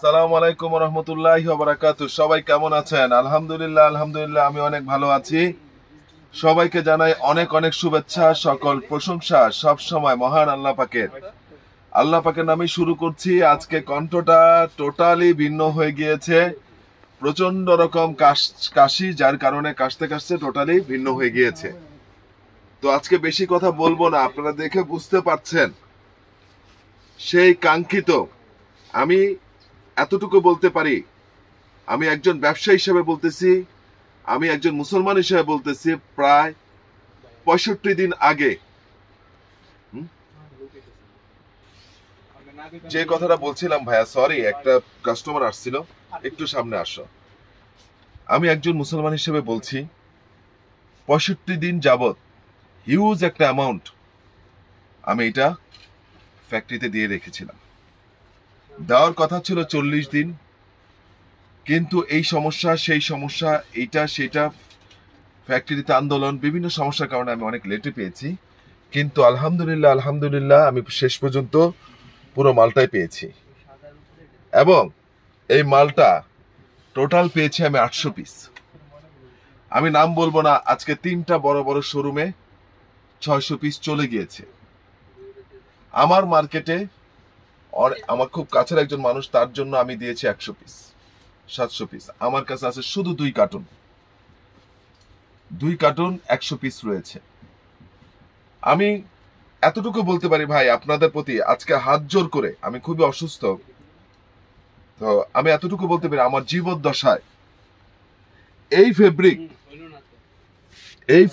আসসালামু আলাইকুম ওয়া রাহমাতুল্লাহি ওয়া বারাকাতুহু। সবাই কেমন আছেন? আলহামদুলিল্লাহ আলহামদুলিল্লাহ আমি অনেক ভালো আছি। সবাইকে জানাই অনেক অনেক শুভেচ্ছা, সকল প্রশংসা সব সময় মহান আল্লাহ পাকের। আল্লাহ পাকের নামে শুরু করছি। আজকে কণ্ঠটা টোটালি ভিন্ন হয়ে গিয়েছে, প্রচন্ড রকম কাশি, যার কারণে কাশতে কাশতে টোটালি ভিন্ন হয়ে গিয়েছে। তো আজকে বেশি কথা বলবো না, আপনারা দেখে বুঝতে পারছেন সেই কাঙ্ক্ষিত। আমি এতটুকু বলতে পারি, আমি একজন ব্যবসায়ী হিসেবে বলতেছি, আমি একজন মুসলমান হিসেবে বলতেছি, প্রায় 65 দিন আগে যে কথাটা বলছিলাম ভাইয়া, সরি একটা কাস্টমার আসছিল, একটু সামনে আসো। আমি একজন মুসলমান হিসেবে বলছি, 65 দিন যাবত হিউজ একটা অ্যামাউন্ট আমি এটা ফ্যাক্টরিতে দিয়ে রেখেছিলাম। দেওয়ার কথা ছিল 40 দিন, কিন্তু এই সমস্যা সেই সমস্যা, এইটা সেটা, ফ্যাক্টরিতে আন্দোলন, বিভিন্ন সমস্যার কারণে আমি অনেক লেটে পেয়েছি। কিন্তু আলহামদুলিল্লাহ আলহামদুলিল্লাহ আমি শেষ পর্যন্ত পুরো মালটাই পেয়েছি, এবং এই মালটা টোটাল পেয়েছি আমি 800 পিস। আমি নাম বলবো না, আজকে 3টা বড় বড় শোরুমে 600 পিস চলে গিয়েছে। আমার মার্কেটে আমার খুব কাছের একজন মানুষ, তার জন্য আমি দিয়েছি 100 পিস, 700 পিস। আমার কাছে আছে শুধু 2 কার্টুন, 100 পিস রয়েছে। আমি এতটুকু বলতে পারি ভাই আপনাদের প্রতি, আজকে হাত জোর করে, আমি খুবই অসুস্থ, তো আমি এতটুকু বলতে পারি, আমার জীবদ্দশায় এই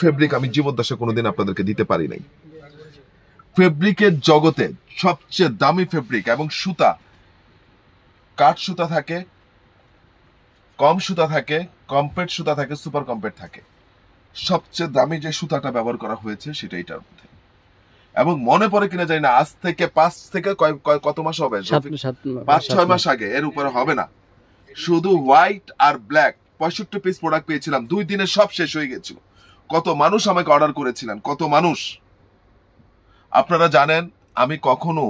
ফেব্রিক আমি জীবদ্দশায় কোনোদিন আপনাদেরকে দিতে পারি নাই। ফেব্রিকের জগতে সবচেয়ে দামি ফেব্রিক এবং সুতা, কাঠ সুতা থাকে, কম সুতা থাকে, কম্প্যাক্ট সুতা থাকে, সুপার কম্প্যাক্ট থাকে। সবচেয়ে দামি যে সুতাটা ব্যবহার করা হয়েছে সেটা এটার মধ্যে। এবং মনে পড়ে কিনা জানি না, আজ থেকে 5 থেকে কত মাস হবে, 5-6 মাস আগে, এর উপরে হবে না, শুধু হোয়াইট আর ব্ল্যাক 65 পিস প্রোডাক্ট পেয়েছিলাম। 2 দিনে সব শেষ হয়ে গেছিল। কত মানুষ আমাকে অর্ডার করেছিলেন, কত মানুষ। আপনারা জানেন, আমি কখনো,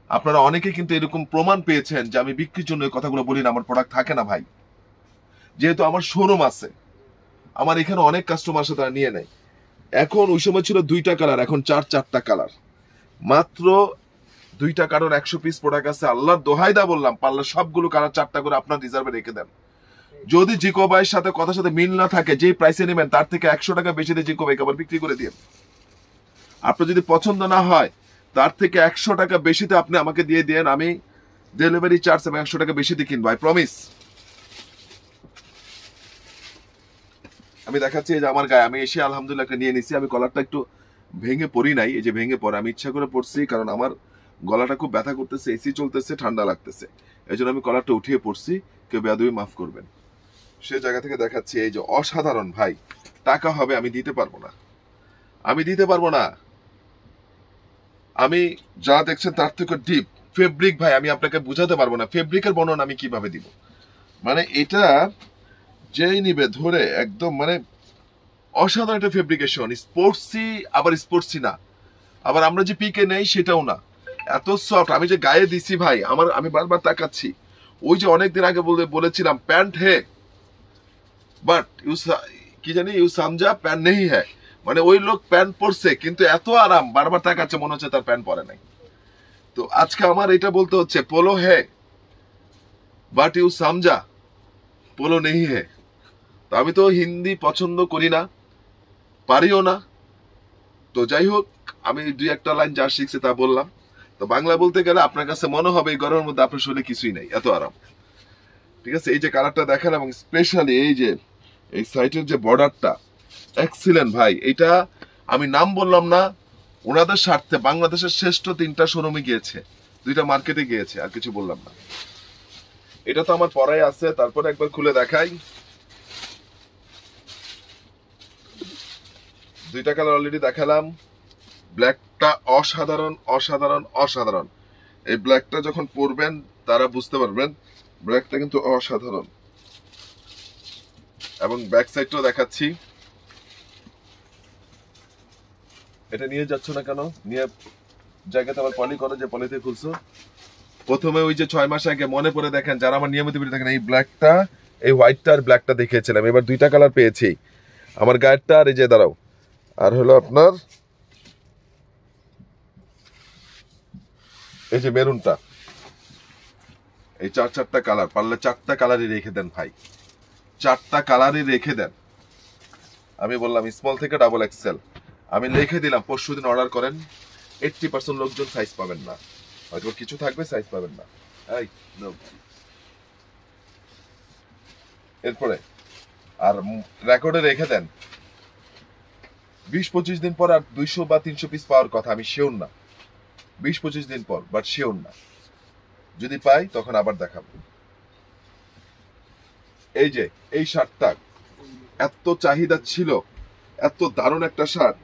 আপনারা অনেকে কিন্তু এরকম প্রমাণ পেয়েছেন যে আমি বিক্রির জন্য এই কথাগুলো বলি না, আমার প্রোডাক্ট থাকে না ভাই। যেহেতু আমার শোরুম আছে, আমার এখানে অনেক কাস্টমার সাথে নিয়ে নেয়। এখন ওই সময় ছিল 2টা কালার, এখন 4টা কালার, মাত্র 2টা কালার 100 পিস প্রোডাক্ট আছে। আল্লাহর দোহাইদা বললাম, পারলে সবগুলো কালার 4টা করে আপনার রিজার্ভে রেখে দেন। যদি জিকো ভাইয়ের সাথে কথার সাথে মিল না থাকে, যে প্রাইসে নেবেন তার থেকে 100 টাকা বেশি দিয়ে জিকো ভাইকে আবার বিক্রি করে দিন। আপনার যদি পছন্দ না হয়, তার থেকে 100 টাকা বেশিতে আপনি আমাকে দিয়ে দেন, আমি ডেলিভারি চার্জ এবং 100 টাকা বেশি দিয়ে কিনবো, আই প্রমিস। আমি দেখাচ্ছি, এই যে আমার গায়ে, আমি এসে আলহামদুলিল্লাহ একটা নিয়ে নিচ্ছি। আমি কলারটা একটু ভেঙে পড়ি নাই, এই যে ভেঙে পড়ে, আমি ইচ্ছা করে পড়ছি, কারণ আমার গলাটা খুব ব্যথা করতেছে, এসি চলতেছে, ঠান্ডা লাগতেছে, এই জন্য আমি কলারটা উঠিয়ে পড়ছি। কেউ বেয়াদবি মাফ করবেন। সে জায়গা থেকে দেখাচ্ছি, এই যে অসাধারণ ভাই, টাকা হবে, আমি দিতে পারবো না, আমি দিতে পারবো না। আমি যা দেখছেন তার থেকে ডিপ ফেব্রিক ভাই, আমি আপনাকে বুঝাতে পারবো না ফেব্রিকের বর্ণনা আমি কিভাবে দিব। মানে এটা যেই নিবে ধরে একদম, মানে অসাধারণ একটা ফেব্রিকেশন, স্পোর্টসি আবার স্পোর্টসি না, আবার আমরা যে পিকে নেই সেটাও না, এত সফট। আমি যে গায়ে দিছি ভাই, আমি বারবার তাকাচ্ছি, ওই যে অনেকদিন আগে বলেছিলাম প্যান্ট হে, বাট কি জানি ইউ সামজা প্যান্ট নেই হ্যাঁ, মানে ওই লোক প্যান্ট পরছে কিন্তু এত আরাম, বারবার তাকাচ্ছে, মনে হচ্ছে তার প্যান্ট পরে নাই। তো আজকে আমার এটা বলতে হচ্ছে, পোলো হে বাট ইউ সামজা পোলো নেই হে। তো আমি তো হিন্দি পছন্দ করি না, পারিও না, তো যাই হোক, আমি 2-1টা লাইন যা শিখছি তা বললাম। তো বাংলা বলতে গেলে আপনার কাছে মনে হবে এই গরমের মধ্যে আপনার শরীরে কিছুই নাই, এত আরাম। ঠিক আছে, এই যে কালারটা দেখেন, এবং স্পেশালি এই যে এই সাইটের যে বর্ডারটা এক্সিলেন্ট ভাই। এটা আমি নাম বললাম না, ওনাদের স্বার্থে বাংলাদেশের শ্রেষ্ঠ 3টা শোরুমে গিয়েছে, 2টা মার্কেটে গিয়েছে, আর কিছু বললাম না। এটা তো আমার পরাই আছে, তারপরে একবার খুলে দেখাই। 2টা কালার অলরেডি দেখালাম। ব্ল্যাকটা অসাধারণ অসাধারণ অসাধারণ। এই ব্ল্যাকটা যখন পরবেন তারা বুঝতে পারবেন, ব্ল্যাকটা কিন্তু অসাধারণ। এবং ব্যাক সাইডটাও দেখাচ্ছি। এটা নিয়ে যাচ্ছ না কেন? নিয়ে জায়গাতে আবার পলি করো, যে পলিতে খুলছো। প্রথমে ওই যে 6 মাস আগে মনে পড়ে দেখেন, যারা আমার নিয়মিত ভিডিও দেখেন, এই ব্ল্যাকটা, এই হোয়াইটটা আর ব্ল্যাকটা দেখিয়েছিলাম, এবার দুইটা কালার পেয়েছি, আমার গায়েরটা আর এই যে দাঁড়াও, আর হলো আপনার এই যে মেরুনটা। এই চারটা কালার, পারলে 4টা কালারই রেখে দেন ভাই, 4টা কালারই রেখে দেন। আমি বললাম স্মল থেকে ডাবল এক্সেল, আমি লিখে দিলাম পরশুদিন অর্ডার করেন, 80% লোকজন সাইজ পাবেন না, হয়তো কিছু থাকবে সাইজ পাবেন না। এরপরে আর রেকর্ডে রেখে দেন 20-25 দিন পর আর 200 বা 300 পিস পাওয়ার কথা, আমি শিওর না, 20-25 দিন পর, বাট শিওর না, যদি পাই তখন আবার দেখাবো। এই যে এই শার্টটা এত চাহিদা ছিল, এত দারুণ একটা শার্ট,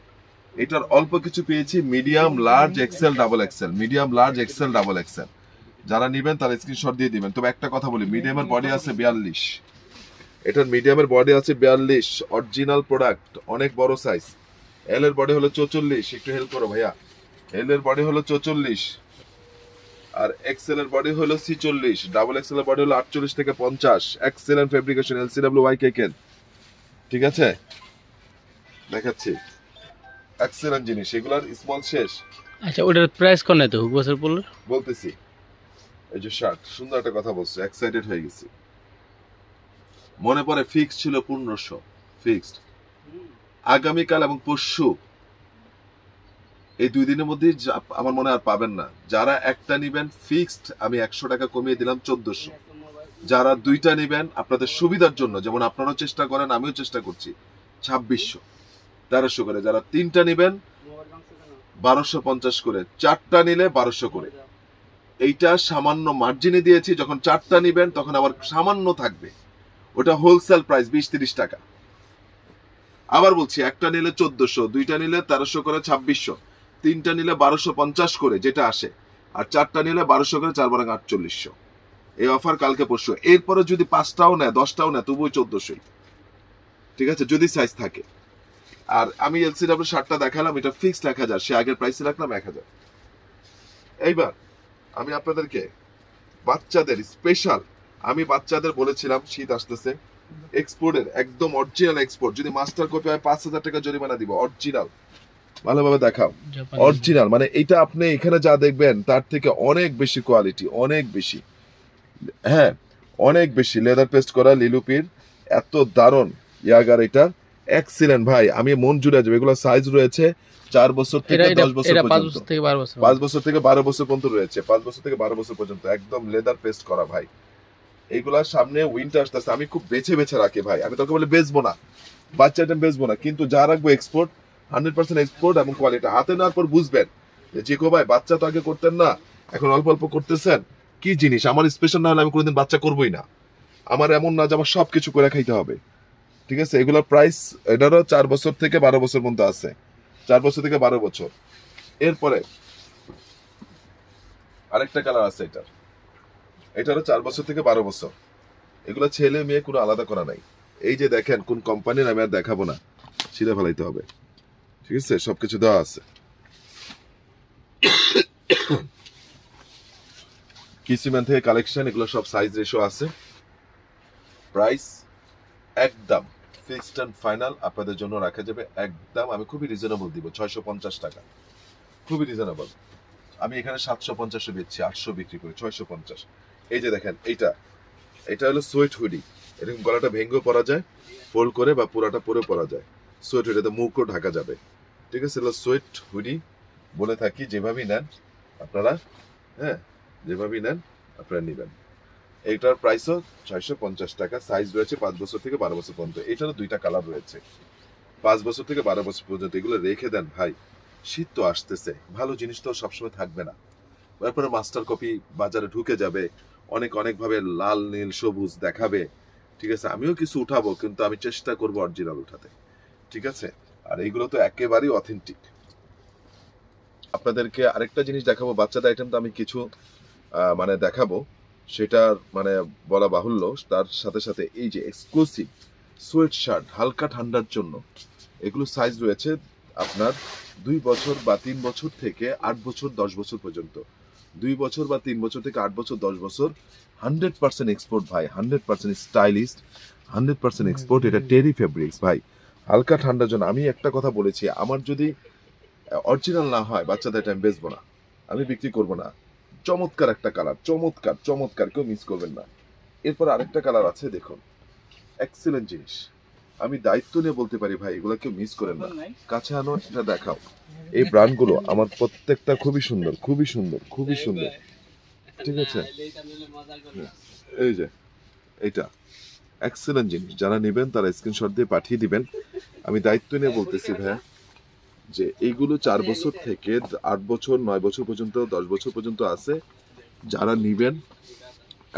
এটার অল্প কিছু পেয়েছি, medium large XL double Excel, medium large XL double Excel. যারা নেবেন তারা স্ক্রিনশট দিয়ে দিবেন। তবে একটা কথা বলি, মিডিয়ামের বডি আছে 42, এটার মিডিয়ামের বডি আছে 42, অরিজিনাল প্রোডাক্ট, অনেক বড় সাইজ। এল এর বডি হলো 44, একটু হেল্প করো ভাইয়া, এল এর বডি হলো 44, আর এক্সেল এর বডি হলো 46, ডাবল এক্সেল এর বডি হলো 48 থেকে 50। এক্সেলেন্ট ফেব্রিকেশন, LCWYKK, ঠিক আছে, দেখাচ্ছি এক্সেলেন্ট জিনিস, এগুলার স্মল শেষ। আচ্ছা, ওটার প্রাইস কোন এত বছর পড়লো বলতেছি। এই যে শার্ট, সুন্দর একটা কথা বলছো, এক্সাইটেড হয়ে গেছি। মনে পড়ে ফিক্স ছিল 1500, ফিক্সড। আগামীকাল এবং পরশু এই 2 দিনের মধ্যে আমার মনে আর পাবেন না। যারা একটা নিবেন ফিক্সড, আমি 100 টাকা কমিয়ে দিলাম 1400। যারা 2টা নিবেন আপনাদের সুবিধার জন্য, যেমন আপনারাও চেষ্টা করেন আমিও চেষ্টা করছি, 2600, 1300 করে। যারা 3টা নিবেন 1250 করে, 4টা নিলে 1200 করে। এইটা সামান্য মার্জিনে দিয়েছি, যখন 4টা নিবেন তখন আবার সামান্য থাকবে, ওটা হোলসেল প্রাইস 20-30 টাকা। আবার বলছি, একটা নিলে 1400, 2টা নিলে 1300 করে 2600, 3টা নিলে 1250 করে যেটা আসে, আর 4টা নিলে 1200 করে, 4 বারাং 4800। এই অফার কালকে পরশু। এরপরে যদি 5টাও নেয় 10টাও নেয় তবুই 1400, ঠিক আছে, যদি সাইজ থাকে। আর আমি LCW শার্টটা দেখালাম, এটা ফিক্সড 1000, সে আগের প্রাইসে রাখলাম 1000। এইবার আমি আপনাদেরকে বাচ্চাদের স্পেশাল, আমি বাচ্চাদের বলেছিলাম শীত আসতেছে, এক্সপোর্টের একদম অরিজিনাল এক্সপোর্ট, যদি মাস্টার কপি হয় 5000 টাকা জরিমানা দিব, অরিজিনাল, ভালোভাবে দেখাও, অরিজিনাল, মানে এটা আপনি এখানে যা দেখবেন তার থেকে অনেক বেশি কোয়ালিটি, অনেক বেশি, হ্যাঁ অনেক বেশি। লেদার পেস্ট করা লিলুপির, এত দারুণ ইয়াগার, এটা এক্সিলেন্ট ভাই, আমি মন জুড়ে যাবে। এগুলো সাইজ রয়েছে 4 বছর থেকে 10 বছর পর্যন্ত, 5 বছর থেকে 12 বছর পর্যন্ত রয়েছে, 5 বছর থেকে 12 বছর পর্যন্ত, একদম লেদার পেস্ট করা ভাই। এইগুলার সামনে উইন্টার আসতেছে, আমি খুব বেছে বেছে রাখি ভাই, আমি তোকে বলে বেচবো না, বাচ্চা আইটেম বেচবো না, কিন্তু যা রাখবো এক্সপোর্ট, 100% এক্সপোর্ট এবং কোয়ালিটি। হাতে নেওয়ার পর বুঝবেন যে চিকো ভাই বাচ্চা তো আগে করতেন না, এখন অল্প অল্প করতেছেন, কি জিনিস। আমার স্পেশাল না হলে আমি কোনোদিন বাচ্চা করবোই না, আমার এমন না যে আমার সবকিছু করে খাইতে হবে, ঠিক আছে। এগুলোর প্রাইস, এটারও 4 বছর থেকে 12 বছর পর্যন্ত আছে, 4 বছর থেকে 12 বছর। এরপরে আরেকটা কালার আছে, এটারও 4 বছর থেকে 12 বছর। এগুলো ছেলে মেয়ে কোনো আলাদা করা নাই। এই যে দেখেন কোন কোম্পানির, আমি আর দেখাবো না, ছিঁড়ে ফেলাইতে হবে, ঠিক আছে, সবকিছু দেওয়া আছে। কিসিম্যান থেকে কালেকশন, এগুলো সব সাইজ রেশিও আছে। প্রাইস একদম ফিক্সড এন্ড ফাইনাল আপনাদের জন্য রাখা যাবে একদম, আমি খুবই রিজনেবল দিব, 650 টাকা, খুবই রিজনেবল। আমি এখানে 750 বেচছি, 800 বিক্রি করি, 650। এই যে দেখেন, এটা হলো সোয়েট হুডি, এরকম গলাটা ভেঙেও পরা যায়, ফোল্ড করে বা পুরাটা পরে পরা যায়। সোয়েট হুডিতে মুখও ঢাকা যাবে, ঠিক আছে, এগুলো সোয়েট হুডি বলে থাকি। যেভাবেই নেন আপনারা, হ্যাঁ যেভাবেই নেন আপনারা নেবেন। এইটার প্রাইসও 650 টাকা। সাইজ রয়েছে 5 বছর থেকে 12 বছর পর্যন্ত। এটারও 2টা কালার রয়েছে, 5 বছর থেকে 12 বছর পর্যন্ত। এগুলো রেখে দেন ভাই, শীত তো আসতেছে, ভালো জিনিস তো সবসময় থাকবে না। তারপরে মাস্টার কপি বাজারে ঢুকে যাবে, অনেক ভাবে লাল নীল সবুজ দেখাবে, ঠিক আছে। আমিও কিছু উঠাবো, কিন্তু আমি চেষ্টা করবো অরিজিনাল উঠাতে, ঠিক আছে। আর এইগুলো তো একেবারেই অথেন্টিক। আপনাদেরকে আরেকটা জিনিস দেখাবো, বাচ্চাদের আইটেম তো আমি কিছু মানে দেখাবো, সেটার মানে বলা বাহুল্য। তার সাথে সাথে এই যে এক্সক্লুসিভ সোয়েট শার্ট, হালকা ঠান্ডার জন্য, এগুলো সাইজ রয়েছে আপনার 2 বছর বা 3 বছর থেকে 8 বছর 10 বছর পর্যন্ত। 2 বছর বা 3 বছর থেকে 8 বছর 10 বছর 100% এক্সপোর্ট ভাই, 100% স্টাইলিস্ট, 100% এক্সপোর্ট। এটা টেরি ফেব্রিক্স ভাই, হালকা ঠান্ডার জন্য। আমি একটা কথা বলেছি, আমার যদি অরিজিনাল না হয় বাচ্চাদের টাইম বেচবো না, আমি বিক্রি করবো না। চমৎকার একটা কালার, চমৎকার চমৎকার, কেউ মিস করবেন না। এরপর আরেকটা কালার আছে, দেখুন এক্সিলেন্ট জিনিস। আমি দায়িত্ব নিয়ে বলতে পারি ভাই, এগুলো কেউ মিস করেন না। কাছে আনো, এটা দেখাও। এই ব্র্যান্ডগুলো আমার প্রত্যেকটা খুবই সুন্দর, খুবই সুন্দর, খুবই সুন্দর, ঠিক আছে। এই যে এটা এক্সিলেন্ট জিনিস, যারা নেবেন তারা স্ক্রিনশট দিয়ে পাঠিয়ে দিবেন। আমি দায়িত্ব নিয়ে বলতেছি ভাইয়া, যে এইগুলো 4 বছর থেকে 8 বছর 9 বছর পর্যন্ত 10 বছর পর্যন্ত আছে। যারা নিবেন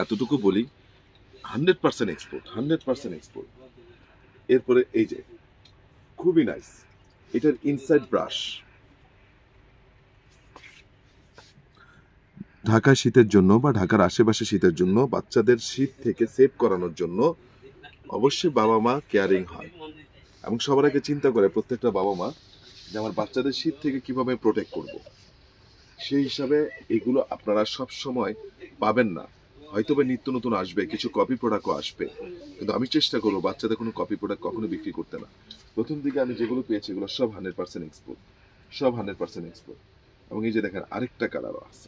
এতটুকু বলি 100% এক্সপোর্ট, 100% এক্সপোর্ট। এরপরে এই যে খুবই নাইস, এটার ইনসাইড ব্রাশ। ঢাকায় শীতের জন্য বা ঢাকার আশেপাশে শীতের জন্য, বাচ্চাদের শীত থেকে সেভ করানোর জন্য অবশ্যই বাবা মা কেয়ারিং হয়, এবং সবার আগে চিন্তা করে প্রত্যেকটা বাবা মা যে আমার বাচ্চাদের শীত থেকে কিভাবে প্রোটেক্ট করব। সেই হিসাবে এগুলো আপনারা সব সময় পাবেন না, হয়তো বা নিত্য নতুন আসবে, কিছু কপি প্রোডাক্টও আসবে, কিন্তু আমি চেষ্টা করবো বাচ্চাদের কোনো কপি প্রোডাক্ট কখনো বিক্রি করতে না। প্রথম দিকে আমি যেগুলো পেয়েছি এগুলো সব 100% এক্সপোর্ট, সব 100% এক্সপোর্ট। এবং এই যে দেখেন আরেকটা কালারও আছে।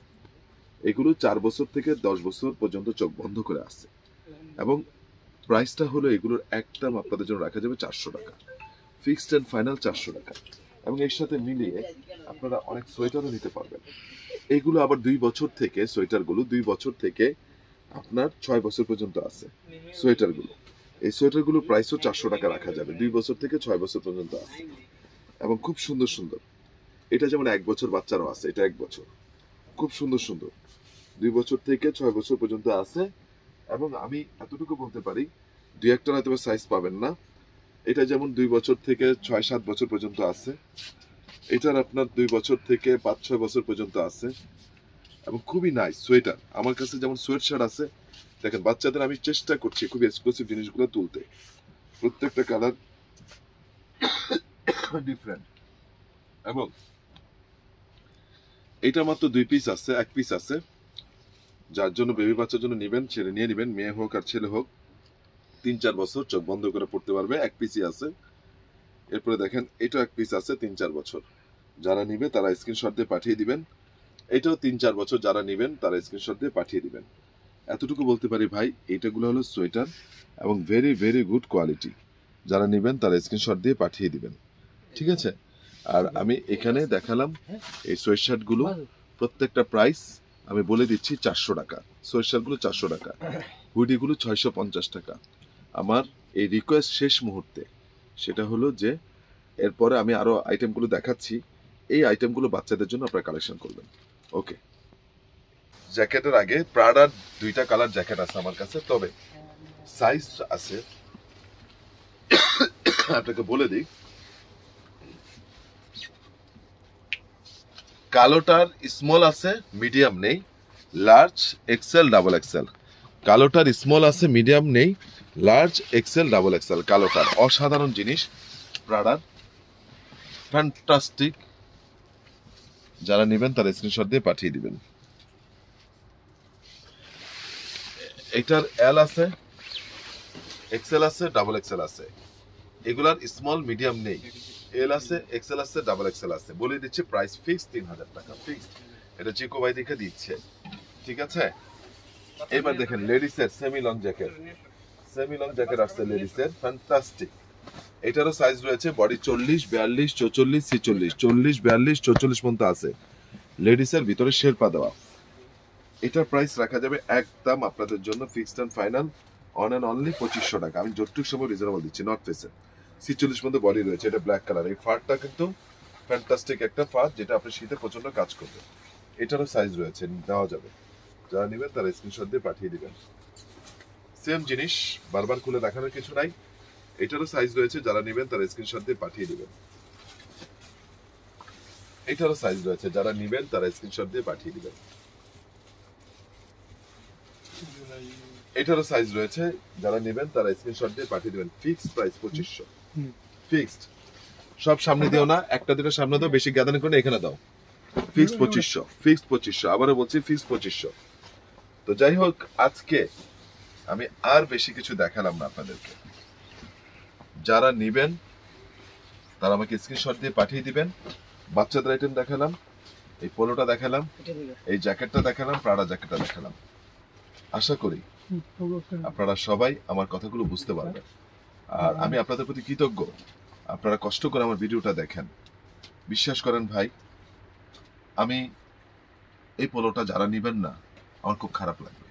এগুলো 4 বছর থেকে 10 বছর পর্যন্ত চোখ বন্ধ করে আসছে, এবং প্রাইসটা হলো এগুলোর একদম আপনাদের জন্য রাখা যাবে 400 টাকা, ফিক্সড অ্যান্ড ফাইনাল 400 টাকা। এবং এর সাথে মিলিয়ে আপনারা অনেক সোয়েটারও নিতে পারবেন। এগুলো আবার 2 বছর থেকে, সোয়েটারগুলো 2 বছর থেকে আপনার 6 বছর পর্যন্ত আছে সোয়েটারগুলো। এই সোয়েটারগুলো প্রাইসও 400 টাকা রাখা যাবে, 2 বছর থেকে 6 বছর পর্যন্ত আছে, এবং খুব সুন্দর সুন্দর। এটা যেমন 1 বছর বাচ্চারও আছে, এটা 1 বছর, খুব সুন্দর সুন্দর। 2 বছর থেকে 6 বছর পর্যন্ত আছে। এবং আমি এতটুকু বলতে পারি, 2-1টা হয়তো সাইজ পাবেন না। এটা যেমন 2 বছর থেকে 6-7 বছর পর্যন্ত আছে, এটার আপনার 2 বছর থেকে 5-6 বছর পর্যন্ত আছে, এবং খুবই নাইস সোয়েটার। আমার কাছে যেমন সোয়েট শার্ট আছে, দেখেন বাচ্চাদের আমি চেষ্টা করছি খুব এক্সক্লুসিভ জিনিসগুলো তুলতে। প্রত্যেকটা কালার ডিফারেন্ট, এবং এটা মাত্র 2 পিস আছে, 1 পিস আছে। যার জন্য বেবি বাচ্চার জন্য নেবেন ছেড়ে নিয়ে নেবেন, মেয়ে হোক আর ছেলে হোক, 3-4 বছর চোখ বন্ধ করে পড়তে পারবে, 1 পিসই আছে। এরপরে দেখেন এটাও 1 পিস আছে, 3-4 বছর। যারা নিবে তারা স্ক্রিনশট দিয়ে পাঠিয়ে দিবেন। এটাও 3-4 বছর, যারা নিবেন তারা স্ক্রিনশট দিয়ে পাঠিয়ে দিবেন। এতটুকু বলতে পারি ভাই, এইটাগুলো হলো সোয়েটার, এবং ভেরি ভেরি গুড কোয়ালিটি। যারা নিবেন তারা স্ক্রিনশট দিয়ে পাঠিয়ে দিবেন, ঠিক আছে। আর আমি এখানে দেখালাম এই সোয়েট শার্টগুলো, প্রত্যেকটা প্রাইস আমি বলে দিচ্ছি 400 টাকা। সোয়েট শার্টগুলো 400 টাকা, হুডিগুলো 650 টাকা। আমার এই রিকোয়েস্ট শেষ মুহূর্তে, সেটা হলো যে এরপরে আমি আরো আইটেমগুলো দেখাচ্ছি, এই আইটেমগুলো বাচ্চাদের জন্য আপনারা কালেকশন করবেন। ওকে, জ্যাকেটের আগে প্রাডার 2টা কালার জ্যাকেট আছে আমার কাছে, তবে সাইজ আছে আপনাকে বলে দিই। কালোটার স্মল আছে, মিডিয়াম নেই, লার্জ, এক্সেল, ডাবল এক্সেল। কালোটার স্মল আছে, মিডিয়াম নেই, লার্জ, এক্সেল, ডাবল এক্সেল। কালোটার অসাধারণ জিনিস, প্রাডার ফ্যান্টাস্টিক। যারা নেবেন তারা স্ক্রিনশট দিয়ে পাঠিয়ে দিবেন। এটার এল আছে, এক্সেল আছে, ডাবল এক্সেল আছে। এগুলার স্মল মিডিয়াম নেই, এল আছে, এক্সেল আছে, ডাবল এক্সেল আছে। বলে দিচ্ছে প্রাইস ফিক্স 3000 টাকা, ফিক্স। এটা চিকো ভাই দেখে দিচ্ছে, ঠিক আছে। এবার দেখেন লেডিসের semi long jacket, semi long jacket আসছে লেডিসের, ফ্যান্টাস্টিক। এটারও সাইজ রয়েছে, বডি 40, 42, 44, 46, 40, 42, 44 পর্যন্ত আছে। লেডিসের ভিতরে শেরপা দেওয়া। এটার প্রাইস রাখা যাবে একদম আপনাদের জন্য fixed and final one and only 2500 টাকা। আমি যতটুকু সময় রিজনেবল দিচ্ছি, নট ফেসে 46 মধ্যে বডি রয়েছে। এটা ব্ল্যাক কালার, এই ফারটা কিন্তু ফ্যান্টাস্টিক একটা ফার, যেটা আপনি শীতে প্রচন্ড কাজ করবে। এটারও সাইজ রয়েছে, দেওয়া যাবে। যারা নেবেন তারা স্ক্রিনশট দিয়ে পাঠিয়ে দিবেন। সেম জিনিস, বারবার খুলে দেখানোর কিছু নাই। এটারও সাইজ রয়েছে, যারা নেবেন তারা স্ক্রিনশট দিয়ে পাঠিয়ে দিবেন। এটারও সাইজ রয়েছে, যারা নেবেন তারা স্ক্রিনশট দিয়ে পাঠিয়ে দিবেন। এটারও সাইজ রয়েছে, যারা নেবেন তারা স্ক্রিনশট দিয়ে পাঠিয়ে দিবেন। Fixed price 2500, fixed. সব সামনে দিও না, একটা দুটো সামনে দাও, বেশি গ্যাদারিং করে এখানে দাও। ফিক্স 2500 আবারও বলছি ফিক্স 2500। তো যাই হোক, আজকে আমি আর বেশি কিছু দেখালাম না আপনাদেরকে। যারা নিবেন তারা আমাকে স্ক্রিনশট দিয়ে পাঠিয়ে দিবেন। বাচ্চাদের আইটেম দেখালাম, এই পোলোটা দেখালাম, এই জ্যাকেটটা দেখালাম, প্রাডা জ্যাকেটটা দেখালাম। আশা করি আপনারা সবাই আমার কথাগুলো বুঝতে পারবেন। আর আমি আপনাদের প্রতি কৃতজ্ঞ, আপনারা কষ্ট করে আমার ভিডিওটা দেখেন। বিশ্বাস করেন ভাই, আমি এই পোলোটা যারা নিবেন না, আমার খুব খারাপ লাগবে,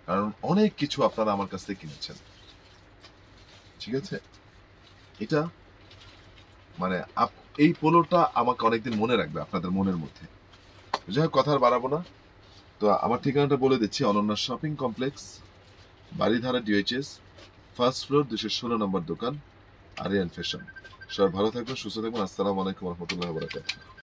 কারণ অনেক কিছু আপনারা আমার কাছ থেকে কিনেছেন। ঠিক আছে, এটা মানে এই পোলোটা আমাকে অনেকদিন মনে রাখবে আপনাদের মনের মধ্যে। যাই হোক, কথা আর বাড়াবো না। তো আমার ঠিকানাটা বলে দিচ্ছি, Ananya shopping complex, Baridhara DHS, first floor, 216 নম্বর দোকান, আরিয়ান ফ্যাশন। সবাই ভালো থাকবেন, সুস্থ থাকবেন। আসসালামু আলাইকুম রহমতুল্লাহ বারাকাতুহু।